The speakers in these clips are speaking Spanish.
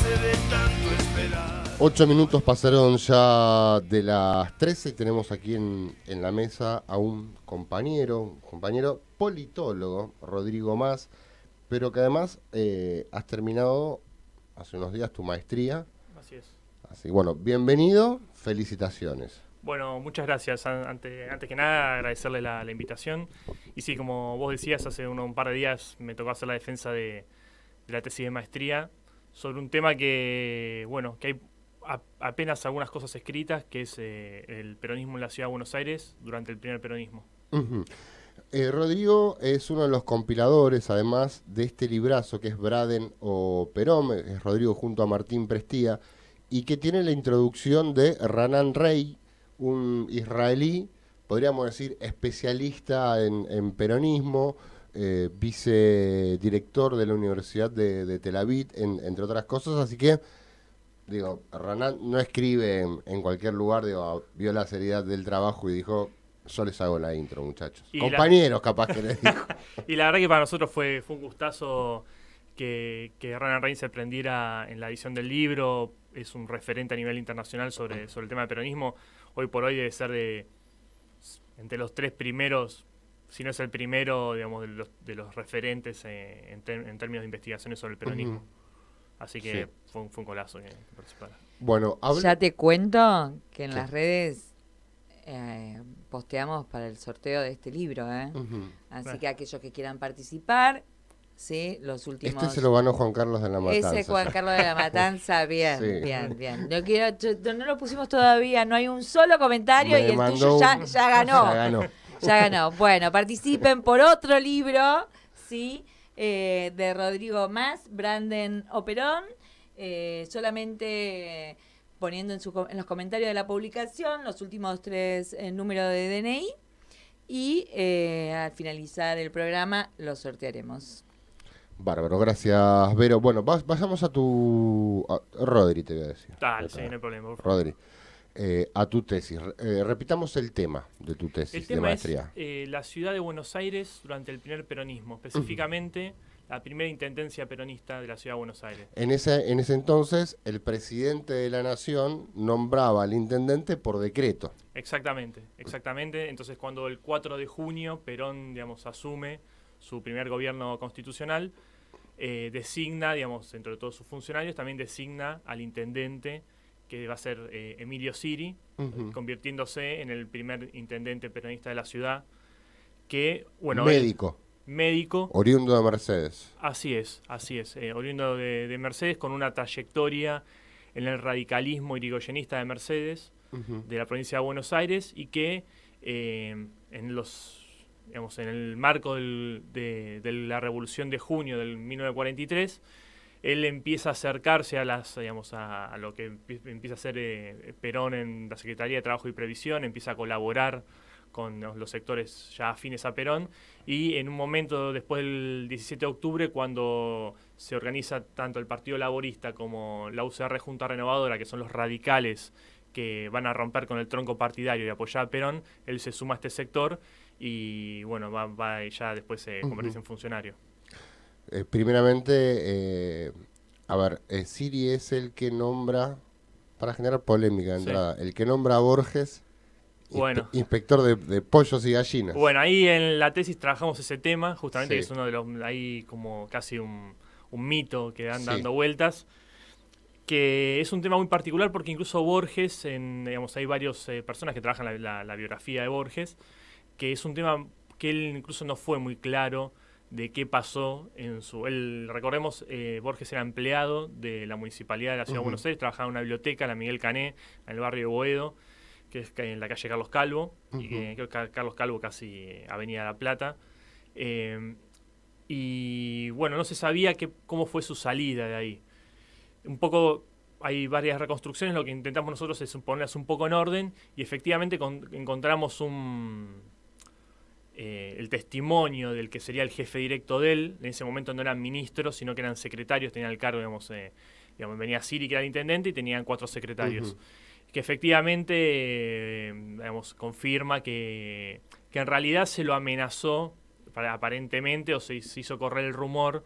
de tanto esperar. 8 minutos pasaron ya de las 13 y tenemos aquí en la mesa a un compañero politólogo, Rodrigo Mas, pero que además has terminado hace unos días tu maestría. Así es. Así bueno, bienvenido, felicitaciones. Bueno, muchas gracias. Antes que nada, agradecerle la invitación. Y sí, como vos decías, hace un par de días me tocó hacer la defensa de la tesis de maestría sobre un tema que, bueno, que hay apenas algunas cosas escritas, que es el peronismo en la Ciudad de Buenos Aires durante el primer peronismo. Uh-huh. Rodrigo es uno de los compiladores, además, de este librazo que es Braden o Perón, es Rodrigo junto a Martín Prestía, y que tiene la introducción de Ranan Rey, un israelí, podríamos decir, especialista en peronismo, vicedirector de la Universidad de Tel Aviv, entre otras cosas, así que, digo, Ranan no escribe en cualquier lugar, digo, vio la seriedad del trabajo y dijo, yo les hago la intro, muchachos. Y compañeros, capaz que les dijo. Y la verdad que para nosotros fue un gustazo que Ranan Rey se prendiera en la edición del libro. Es un referente a nivel internacional sobre el tema del peronismo. Hoy por hoy debe ser entre los 3 primeros, si no es el primero, digamos, de los referentes en términos de investigaciones sobre el peronismo. Uh-huh. Así que sí. fue un golazo que participara. Bueno, ya te cuento que en sí. las redes posteamos para el sorteo de este libro, Uh-huh. Así que aquellos que quieran participar, sí, los últimos... Este se lo ganó Juan Carlos de la Matanza. Ese Juan Carlos de la Matanza, bien, sí. bien. No lo pusimos todavía, no hay un solo comentario y el tuyo ya ganó. Ya ganó. Bueno, participen por otro libro, ¿sí? De Rodrigo Mas, Braden o Perón, solamente poniendo en los comentarios de la publicación los últimos 3 números de DNI y al finalizar el programa lo sortearemos. Bárbaro, gracias, Vero. Bueno, vayamos a Rodri, te voy a decir. Dale, sí, no hay problema. Por favor. Rodri, a tu tesis. Repitamos el tema de tu tesis de maestría. Es la ciudad de Buenos Aires durante el primer peronismo, específicamente la primera intendencia peronista de la ciudad de Buenos Aires. En ese entonces, el presidente de la Nación nombraba al intendente por decreto. Exactamente. Entonces, cuando el 4 de junio Perón, digamos, asume su primer gobierno constitucional, designa, digamos, entre todos sus funcionarios, también designa al intendente, que va a ser Emilio Siri, uh-huh. Convirtiéndose en el primer intendente peronista de la ciudad, que, bueno... Médico. Oriundo de Mercedes. Así es. Oriundo de Mercedes, con una trayectoria en el radicalismo irigoyenista de Mercedes, uh-huh. de la provincia de Buenos Aires, y que en el marco de la Revolución de Junio del 1943, él empieza a acercarse a lo que empieza a hacer Perón en la Secretaría de Trabajo y Previsión, empieza a colaborar con los sectores ya afines a Perón, y en un momento después del 17 de octubre, cuando se organiza tanto el Partido Laborista como la UCR Junta Renovadora, que son los radicales que van a romper con el tronco partidario y apoyar a Perón, él se suma a este sector y bueno, va ya después se convierte en funcionario. Primeramente, Siri es el que nombra, para generar polémica de entrada, el que nombra a Borges inspector de pollos y gallinas. Bueno, ahí en la tesis trabajamos ese tema, justamente, que es uno de los, ahí como casi un mito que dan dando vueltas, que es un tema muy particular porque incluso Borges, hay varias personas que trabajan la biografía de Borges, que es un tema que él incluso no fue muy claro de qué pasó recordemos, Borges era empleado de la Municipalidad de la Ciudad de Buenos Aires, trabajaba en una biblioteca, la Miguel Cané, en el barrio de Boedo, que es en la calle Carlos Calvo, y creo que Carlos Calvo casi Avenida La Plata. Y bueno, no se sabía cómo fue su salida de ahí. Un poco, hay varias reconstrucciones, lo que intentamos nosotros es ponerlas un poco en orden, y efectivamente encontramos el testimonio del que sería el jefe directo de él. En ese momento no eran ministros, sino que eran secretarios, tenían el cargo, venía Siri, que era el intendente, y tenían 4 secretarios. Que efectivamente confirma que en realidad se lo amenazó, aparentemente, o se hizo correr el rumor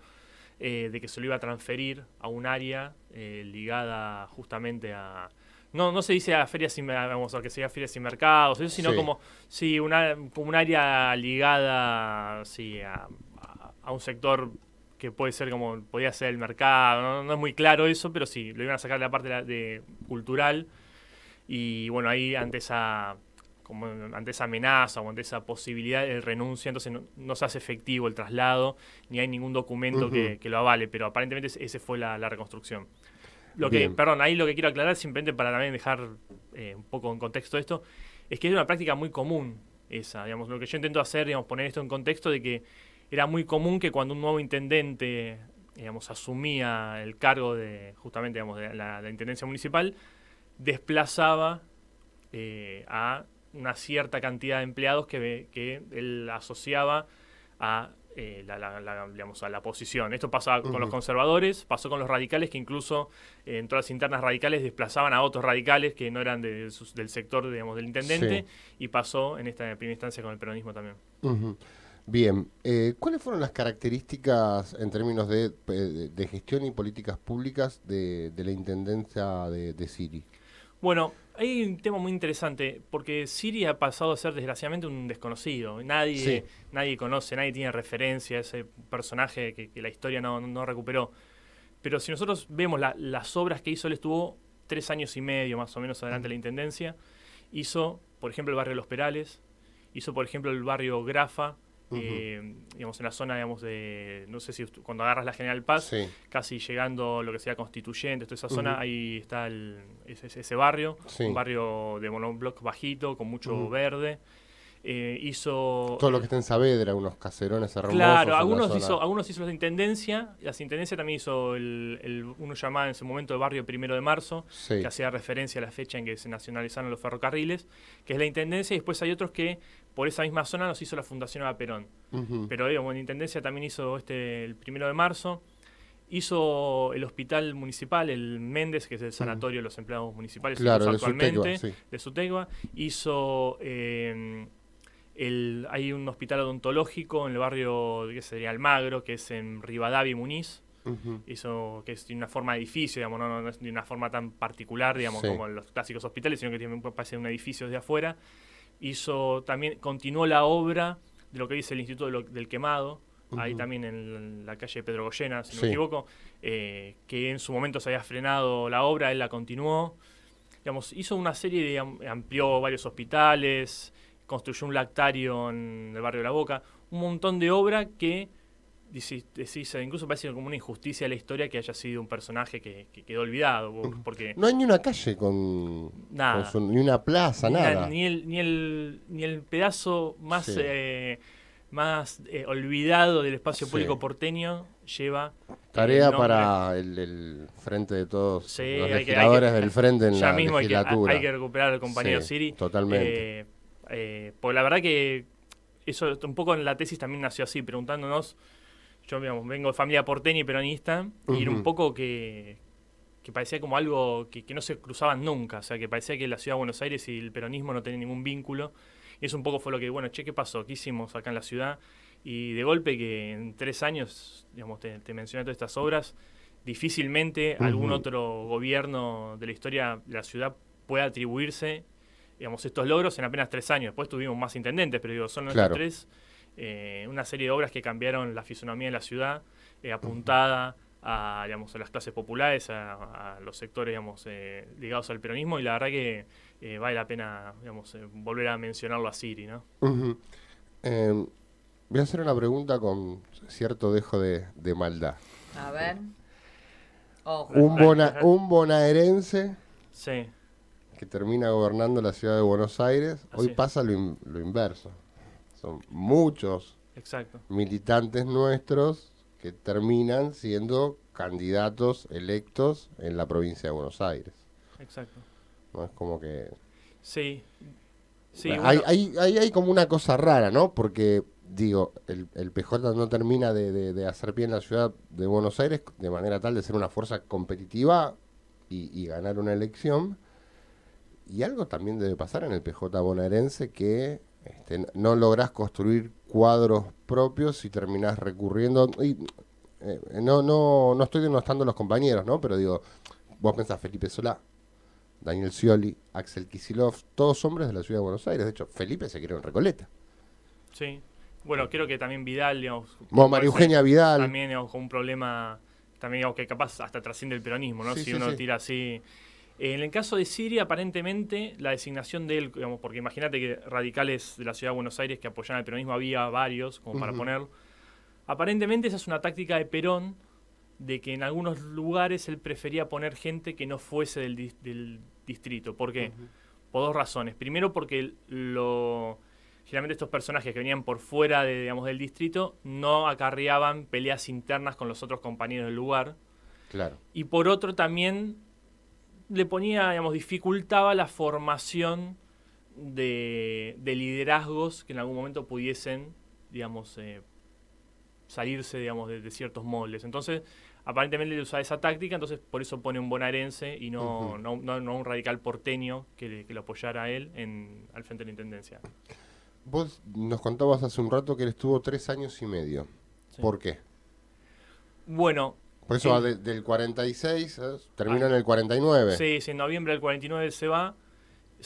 de que se lo iba a transferir a un área ligada justamente a... No se dice a ferias y vamos a que sea ferias y mercados, eso, sino como un área ligada a un sector que puede ser como podía ser el mercado, no es muy claro eso, pero sí, lo iban a sacar de la parte de cultural. Y bueno, ahí ante esa amenaza o ante esa posibilidad de renuncia, entonces no se hace efectivo el traslado, ni hay ningún documento que lo avale, pero aparentemente esa fue la reconstrucción. Ahí lo que quiero aclarar, simplemente para también dejar un poco en contexto esto, es que es una práctica muy común esa, digamos, lo que yo intento hacer, digamos, poner esto en contexto de que era muy común que cuando un nuevo intendente, digamos, asumía el cargo de, justamente, digamos, de la intendencia municipal, desplazaba a una cierta cantidad de empleados que él asociaba a digamos, a la oposición. Esto pasaba con los conservadores, pasó con los radicales, que incluso en todas las internas radicales desplazaban a otros radicales que no eran del sector, digamos, del intendente, y pasó en esta primera instancia con el peronismo también. Bien, ¿cuáles fueron las características en términos de gestión y políticas públicas de la intendencia de Siri? Bueno, hay un tema muy interesante, porque Siri ha pasado a ser desgraciadamente un desconocido. Nadie conoce, nadie tiene referencia a ese personaje que la historia no recuperó. Pero si nosotros vemos las obras que hizo, él estuvo 3 años y medio más o menos adelante de la intendencia. Hizo, por ejemplo, el barrio Los Perales, hizo, por ejemplo, el barrio Grafa, digamos, en la zona, digamos, de, no sé si cuando agarras la General Paz, casi llegando a lo que sea Constituyente, toda esa zona, ahí está ese barrio, un barrio de monobloc bajito, con mucho verde. Hizo... Todo lo que está en Saavedra, unos caserones hermosos. Claro, algunos hizo la intendencia. La intendencia también hizo uno llamado en ese momento el barrio 1 de Marzo, que hacía referencia a la fecha en que se nacionalizaron los ferrocarriles, que es la intendencia, y después hay otros que por esa misma zona nos hizo la Fundación Eva Perón. Pero digamos, la intendencia también hizo el 1 de Marzo. Hizo el hospital municipal, el Méndez, que es el sanatorio de los empleados municipales, claro, actualmente, de Sutegua. Hizo... hay un hospital odontológico en el barrio que sería Almagro, que es en Rivadavia y Muniz. Hizo, que tiene una forma de edificio, digamos, no es de una forma tan particular, digamos, como los clásicos hospitales, sino que parece un edificio desde afuera. Continuó la obra de lo que dice el Instituto del Quemado, ahí también en la calle Pedro Goyena, si no me equivoco, que en su momento se había frenado la obra, él la continuó. Digamos, hizo una serie amplió varios hospitales, construyó un lactario en el barrio de La Boca, un montón de obra que incluso parece como una injusticia de la historia que haya sido un personaje que quedó olvidado, porque no hay ni una calle con nada, ni una plaza, nada. Ni el pedazo más olvidado del espacio público porteño lleva tarea para el frente de todos los legisladores del frente en la legislatura. Hay que recuperar al compañero Siri. Totalmente. Porque la verdad que eso un poco en la tesis también nació así, preguntándonos. Yo, digamos, vengo de familia porteña y peronista, y era un poco que parecía como algo que no se cruzaban nunca, o sea, que parecía que la ciudad de Buenos Aires y el peronismo no tenían ningún vínculo, y eso un poco fue lo que, bueno, ¿qué pasó? ¿Qué hicimos acá en la ciudad? Y de golpe que en 3 años, digamos, te mencioné todas estas obras, difícilmente algún otro gobierno de la historia de la ciudad pueda atribuirse, digamos, estos logros en apenas 3 años. Después tuvimos más intendentes, pero digo, son estos 3... una serie de obras que cambiaron la fisonomía de la ciudad, apuntada a las clases populares, a los sectores, digamos, ligados al peronismo, y la verdad que vale la pena, digamos, volver a mencionarlo a Siri, ¿no? Voy a hacer una pregunta con cierto dejo de maldad. A ver. Un bonaerense sí, que termina gobernando la ciudad de Buenos Aires, hoy pasa lo inverso. Son muchos militantes nuestros que terminan siendo candidatos electos en la provincia de Buenos Aires. Exacto. No es como que... Sí. Bueno, hay como una cosa rara, ¿no? Porque, digo, el PJ no termina de hacer pie en la ciudad de Buenos Aires de manera tal de ser una fuerza competitiva y ganar una elección. Y algo también debe pasar en el PJ bonaerense que... no lográs construir cuadros propios y terminás recurriendo, y no estoy denostando a los compañeros, ¿no? Pero digo, vos pensás Felipe Solá, Daniel Scioli, Axel Kicillof, todos hombres de la ciudad de Buenos Aires. De hecho, Felipe se crió en Recoleta. Sí. Bueno, creo que también Vidal, digamos... María Eugenia Vidal. También, digamos, con un problema, también, digamos, que capaz hasta trasciende el peronismo, ¿no? Si uno tira así... En el caso de Siria, aparentemente, la designación de él, digamos, porque imagínate que radicales de la ciudad de Buenos Aires que apoyaban el peronismo había varios, como para poner. Aparentemente esa es una táctica de Perón, de que en algunos lugares él prefería poner gente que no fuese del distrito. ¿Por qué? Por dos razones. Primero, porque generalmente estos personajes que venían por fuera del distrito no acarreaban peleas internas con los otros compañeros del lugar. Claro. Y por otro también le ponía, dificultaba la formación de liderazgos que en algún momento pudiesen, salirse, de ciertos moldes. Entonces, aparentemente le usa esa táctica, entonces por eso pone un bonaerense y no un radical porteño que lo apoyara a él al frente de la intendencia. Vos nos contabas hace un rato que él estuvo 3 años y medio. Sí. ¿Por qué? Bueno... Por eso va del 46, termina en el 49. Sí, en noviembre del 49 se va, él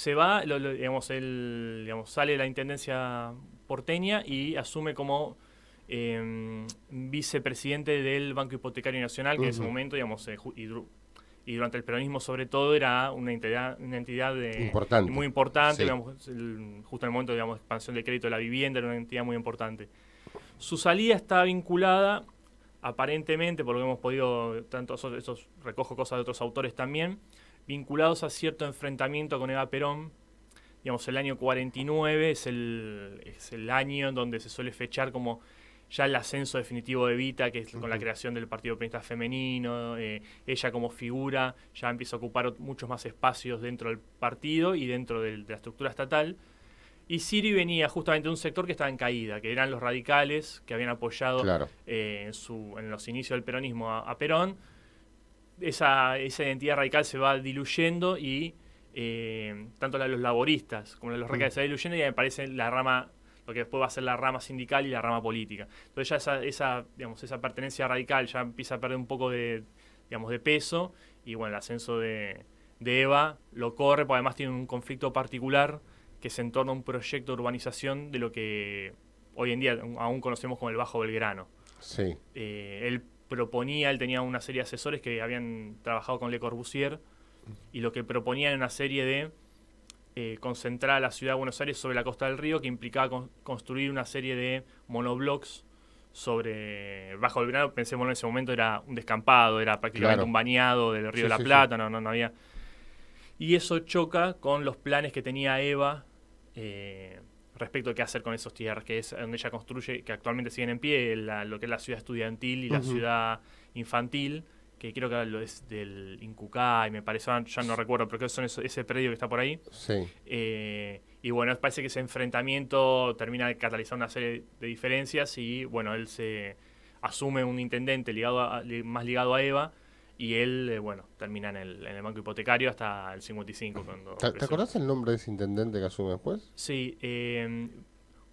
sale de la intendencia porteña y asume como vicepresidente del Banco Hipotecario Nacional, que en ese momento, y durante el peronismo sobre todo, era una entidad importante. Muy importante, Sí. Justo en el momento de expansión del crédito de la vivienda, era una entidad muy importante. Su salida está vinculada, aparentemente, por lo que hemos podido, recojo cosas de otros autores también, vinculados a cierto enfrentamiento con Eva Perón. El año 49 es el año en donde se suele fechar como ya el ascenso definitivo de Evita, que es con la creación del Partido Peronista Femenino. Ella como figura ya empieza a ocupar muchos más espacios dentro del partido y dentro de la estructura estatal. Y Siri venía justamente de un sector que estaba en caída, que eran los radicales que habían apoyado en los inicios del peronismo a Perón. Esa identidad radical se va diluyendo y tanto la de los laboristas como la de los radicales se va diluyendo y me parece lo que después va a ser la rama sindical y la rama política. Entonces ya esa pertenencia radical ya empieza a perder un poco de peso y bueno, el ascenso de Eva lo corre, porque además tiene un conflicto particular que es en torno a un proyecto de urbanización de lo que hoy en día aún conocemos como el Bajo Belgrano. Sí. Él tenía una serie de asesores que habían trabajado con Le Corbusier, y lo que proponía era una serie de concentrar a la ciudad de Buenos Aires sobre la costa del río, que implicaba construir una serie de monoblocks sobre el Bajo Belgrano. Pensémoslo, en ese momento era un descampado, era prácticamente un bañado del Río de la Plata, no había... Y eso choca con los planes que tenía Eva respecto a qué hacer con esos tierras, que es donde ella construye, que actualmente siguen en pie, lo que es la ciudad estudiantil y la ciudad infantil, que creo que es del Incucay, me parece, ya no recuerdo, pero creo que son ese predio que está por ahí. Sí. Y bueno, parece que ese enfrentamiento termina de catalizar una serie de diferencias y bueno, él se asume un intendente más ligado a Eva. Y él, termina en el Banco Hipotecario hasta el 55. ¿Te acordás el nombre de ese intendente que asume después? Sí,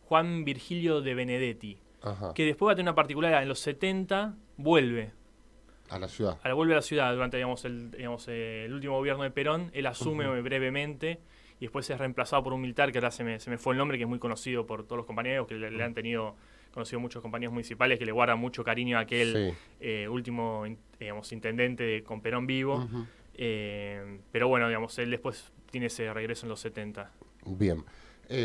Juan Virgilio de Benedetti. Ajá. Que después va a tener una particularidad. En los 70 vuelve a la ciudad. Vuelve a la ciudad durante el último gobierno de Perón. Él asume brevemente y después es reemplazado por un militar que ahora se me fue el nombre, que es muy conocido por todos los compañeros, que le han conocido muchos compañeros municipales que le guardan mucho cariño a aquel último intendente con Perón vivo. Pero bueno, él después tiene ese regreso en los 70. Bien.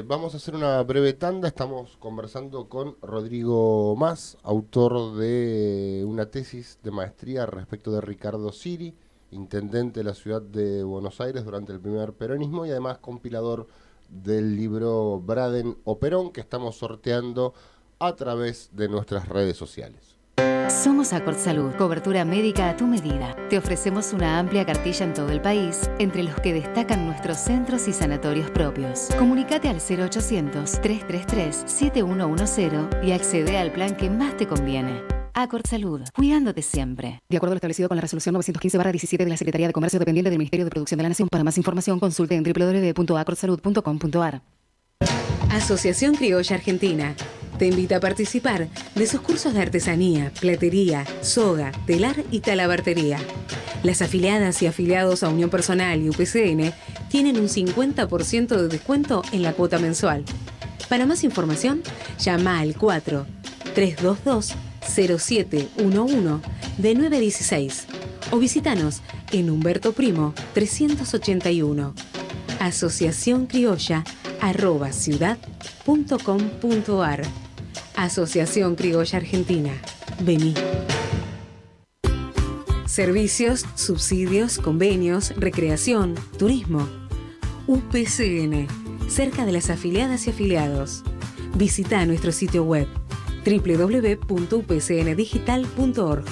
Vamos a hacer una breve tanda. Estamos conversando con Rodrigo Mas, autor de una tesis de maestría respecto de Ricardo Siri, intendente de la ciudad de Buenos Aires durante el primer peronismo y además compilador del libro Braden o Perón, que estamos sorteando a través de nuestras redes sociales. Somos Accord Salud, cobertura médica a tu medida. Te ofrecemos una amplia cartilla en todo el país, entre los que destacan nuestros centros y sanatorios propios. Comunicate al 0800-333-7110 y accede al plan que más te conviene. Accord Salud, cuidándote siempre. De acuerdo a lo establecido con la resolución 915/17 de la Secretaría de Comercio dependiente del Ministerio de Producción de la Nación. Para más información consulte en www.accordsalud.com.ar. Asociación Criolla Argentina. te invita a participar de sus cursos de artesanía, platería, soga, telar y talabartería. Las afiliadas y afiliados a Unión Personal y UPCN tienen un 50% de descuento en la cuota mensual. Para más información, llama al 4-322-0711 de 9 a 16 o visítanos en Humberto Primo 381. Asociación Criolla @ciudad.com.ar. Asociación Criolla Argentina. Vení. Servicios, subsidios, convenios, recreación, turismo. UPCN, cerca de las afiliadas y afiliados. Visita nuestro sitio web www.upcndigital.org.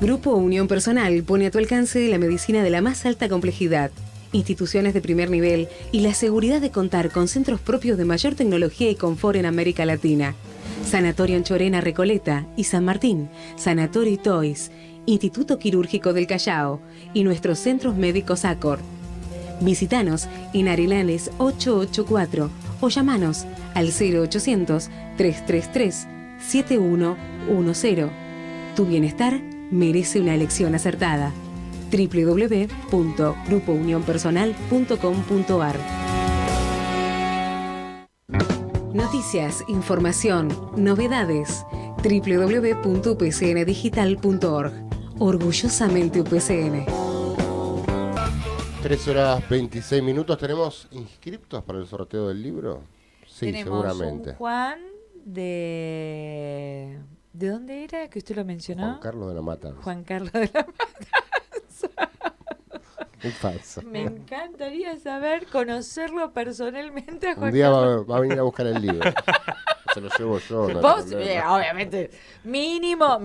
Grupo Unión Personal pone a tu alcance la medicina de la más alta complejidad, instituciones de primer nivel y la seguridad de contar con centros propios de mayor tecnología y confort en América Latina. Sanatorio Anchorena Recoleta y San Martín, Sanatorio y Toys, Instituto Quirúrgico del Callao y nuestros centros médicos ACOR. Visítanos en Arellanes 884 o llamanos al 0800-333-7110. Tu bienestar merece una elección acertada. www.grupounionpersonal.com.ar. Noticias, información, novedades. www.upcndigital.org. Orgullosamente UPCN. 3:26. ¿Tenemos inscriptos para el sorteo del libro? Sí, tenemos seguramente. Un Juan de... ¿De dónde era que usted lo mencionó? Juan Carlos de la Matanza. Juan Carlos de la Matanza. Es falso. Me encantaría saber, conocerlo personalmente a Juan Un día Carlos. va a venir a buscar el libro. Se lo llevo yo. No Vos, obviamente, mínimo.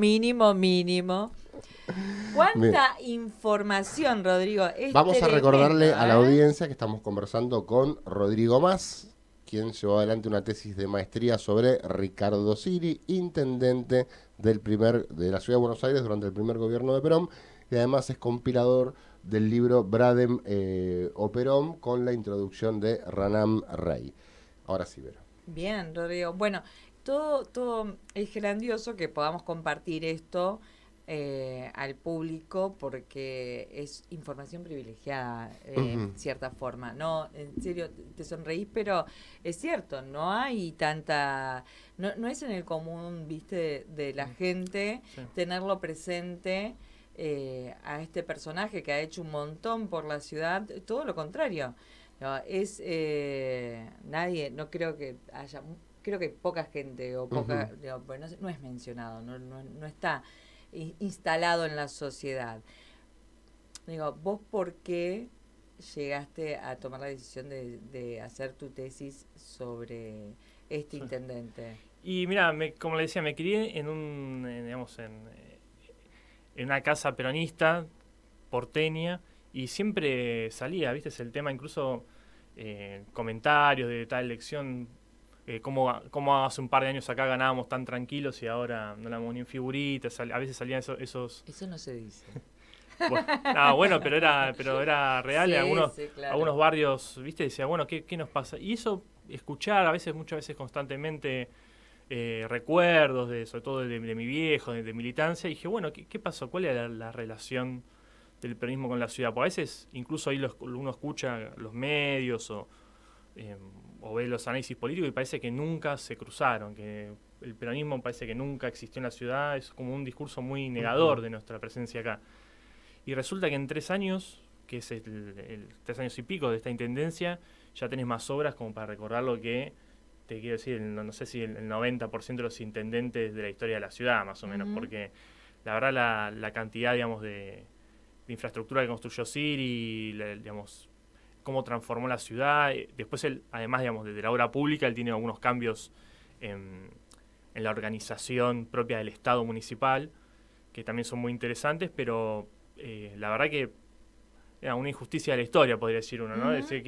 ¿Cuánta información, Rodrigo? Vamos a recordarle a la audiencia que estamos conversando con Rodrigo Mas, quien llevó adelante una tesis de maestría sobre Ricardo Siri, intendente de la Ciudad de Buenos Aires durante el primer gobierno de Perón, y además es compilador del libro Bradem o Perón, con la introducción de Ranam Rey. Ahora sí, Vero. Bien, Rodrigo. Bueno, todo es grandioso que podamos compartir esto al público, porque es información privilegiada en cierta forma. No, en serio, te sonreís, pero es cierto, no hay tanta... No es en el común, viste, de la gente tenerlo presente a este personaje que ha hecho un montón por la ciudad. Todo lo contrario. No, nadie, no creo que haya... Creo que poca gente o poca... no es mencionado, no está instalado en la sociedad. Digo, ¿vos por qué llegaste a tomar la decisión de hacer tu tesis sobre este intendente? Y mira, como le decía, me crié en una casa peronista, porteña, y siempre salía, ¿viste? Es el tema, incluso comentarios de tal elección. Cómo hace un par de años acá ganábamos tan tranquilos y ahora no damos ni en figuritas, a veces salían esos... Eso no se dice. Bueno, pero era real. Sí, algunos barrios, viste, decía, bueno, ¿qué nos pasa? Y eso, escuchar muchas veces constantemente recuerdos, sobre todo de mi viejo, de militancia, y dije, bueno, ¿qué pasó? ¿Cuál era la relación del peronismo con la ciudad? Porque a veces, incluso ahí uno escucha los medios o ve los análisis políticos y parece que nunca se cruzaron, que el peronismo parece que nunca existió en la ciudad, es como un discurso muy negador de nuestra presencia acá. Y resulta que en 3 años, que es el 3 años y pico de esta intendencia, ya tenés más obras como para recordar lo que, te quiero decir, no sé si el 90% de los intendentes de la historia de la ciudad, más o menos, porque la verdad la cantidad, digamos, de infraestructura que construyó Siri, digamos, cómo transformó la ciudad. Después él, además, digamos, de la obra pública, él tiene algunos cambios en la organización propia del Estado municipal, que también son muy interesantes, pero la verdad que era una injusticia de la historia, podría decir uno, ¿no? Decir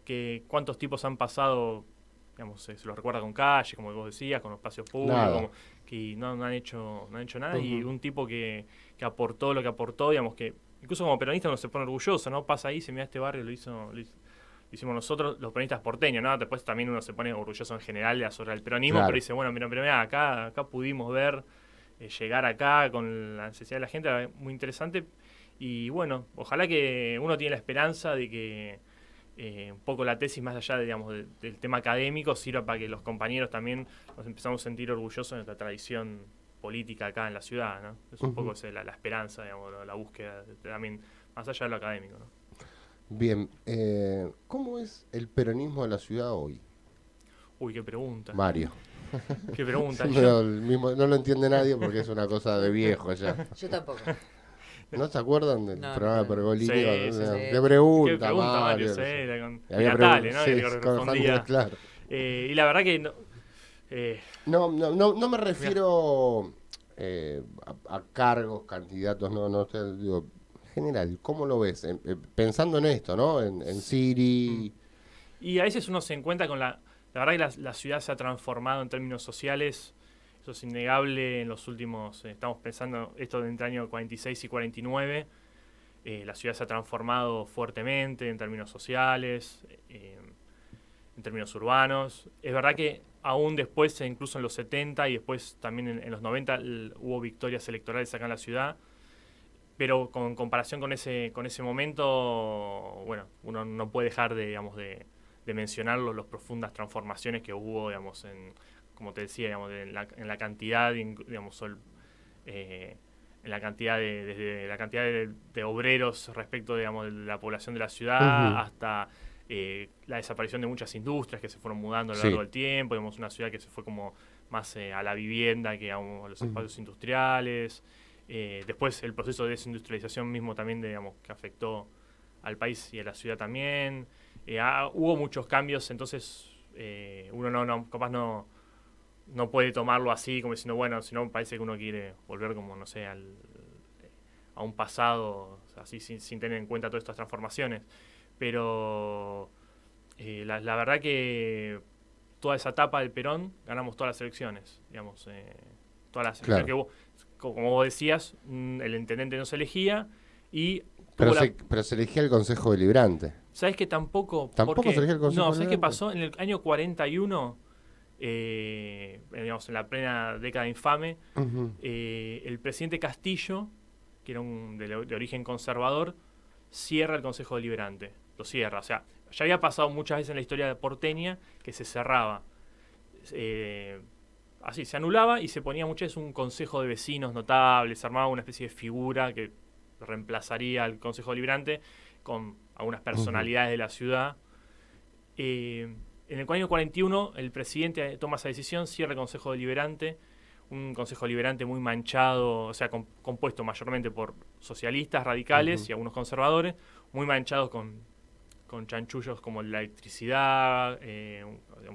que cuántos tipos han pasado, digamos, se los recuerda con calles, como vos decías, con los espacios públicos, que no han hecho nada, y un tipo que aportó lo que aportó, digamos, que incluso como peronista uno se pone orgulloso, ¿no? Pasa ahí, se mira este barrio, lo hicimos nosotros, los peronistas porteños, ¿no? Después también uno se pone orgulloso en general sobre el peronismo, claro. Pero dice, bueno, pero mirá, acá pudimos ver, llegar acá con la necesidad de la gente, muy interesante. Y bueno, ojalá que uno tiene la esperanza de que un poco la tesis, más allá de, digamos, del tema académico, sirva para que los compañeros también nos empezamos a sentir orgullosos de nuestra tradición política acá en la ciudad, ¿no? Es un poco la esperanza, digamos, la búsqueda también, más allá de lo académico, ¿no? Bien, ¿cómo es el peronismo de la ciudad hoy? Uy, qué pregunta. Mario. Qué pregunta. No lo entiende nadie porque es una cosa de viejo ya. Yo tampoco. ¿No se acuerdan del programa de Pergolini? Sí. ¿Qué pregunta, Mario? Había Natale, ¿no? Sí, que respondía. Claro. Y la verdad que no me refiero a cargos, candidatos, no digo, general, ¿cómo lo ves? Pensando en esto, ¿no? En Siri. Y a veces uno se encuentra con la verdad que la ciudad se ha transformado en términos sociales. Eso es innegable en los últimos, estamos pensando esto de entre el año 46 y 49, la ciudad se ha transformado fuertemente en términos sociales, en términos urbanos. Es verdad que aún después, incluso en los 70 y después también en los 90, hubo victorias electorales acá en la ciudad, pero con comparación con ese momento, bueno, uno no puede dejar de mencionar las profundas transformaciones que hubo, digamos, como te decía, digamos, en la cantidad, digamos, en la cantidad desde la cantidad de obreros respecto, digamos, de la población de la ciudad, hasta la desaparición de muchas industrias que se fueron mudando a lo largo del tiempo. Digamos, una ciudad que se fue como más a la vivienda que a los espacios industriales. Después el proceso de desindustrialización mismo también, digamos, que afectó al país y a la ciudad también. Hubo muchos cambios, entonces uno capaz no puede tomarlo así como diciendo, bueno, si no parece que uno quiere volver como, no sé, a un pasado, así sin tener en cuenta todas estas transformaciones. Pero la verdad que toda esa etapa del Perón ganamos todas las elecciones, digamos, todas las elecciones que hubo. Como vos decías, el intendente no se elegía y... Pero se elegía el Consejo Deliberante. ¿Sabes que tampoco? ¿Tampoco se elegía el Consejo Deliberante? No, ¿sabes qué pasó? En el año 41... digamos, en la plena década infame, el presidente Castillo, que era de origen conservador, cierra el Consejo Deliberante. Lo cierra. O sea, ya había pasado muchas veces en la historia porteña que se cerraba. Así, se anulaba y se ponía muchas veces un consejo de vecinos notables, se armaba una especie de figura que reemplazaría al Consejo Deliberante con algunas personalidades de la ciudad. En el año 41 el presidente toma esa decisión, cierra el Consejo Deliberante, un Consejo Deliberante muy manchado, o sea, compuesto mayormente por socialistas, radicales y algunos conservadores, muy manchados con chanchullos como la electricidad, que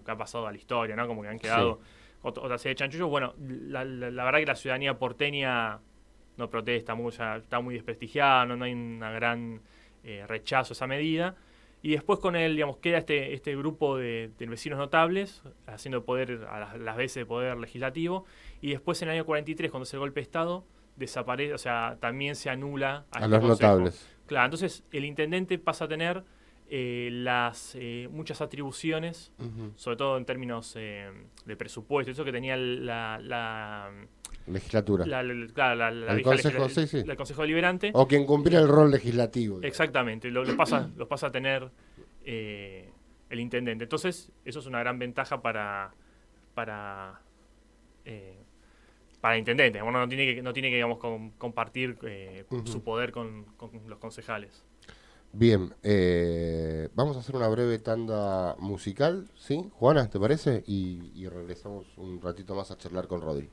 ha pasado a la historia, ¿no? Como que han quedado otra serie de chanchullos. Bueno, la verdad que la ciudadanía porteña no protesta, está muy desprestigiada, no hay un gran rechazo a esa medida. Y después con él, digamos, queda este grupo de vecinos notables, haciendo poder, a las veces de poder legislativo. Y después en el año 43, cuando es el golpe de Estado, desaparece, o sea, también se anula a los notables. Claro, entonces el intendente pasa a tener muchas atribuciones, sobre todo en términos de presupuesto, eso que tenía la legislatura. El Consejo Deliberante. O quien cumpliera el rol legislativo. Exactamente, los pasa a tener el intendente. Entonces, eso es una gran ventaja para el intendente. Bueno, no tiene que digamos, compartir su poder con los concejales. Bien, vamos a hacer una breve tanda musical, ¿sí? Juana, ¿te parece? Y regresamos un ratito más a charlar con Rodri.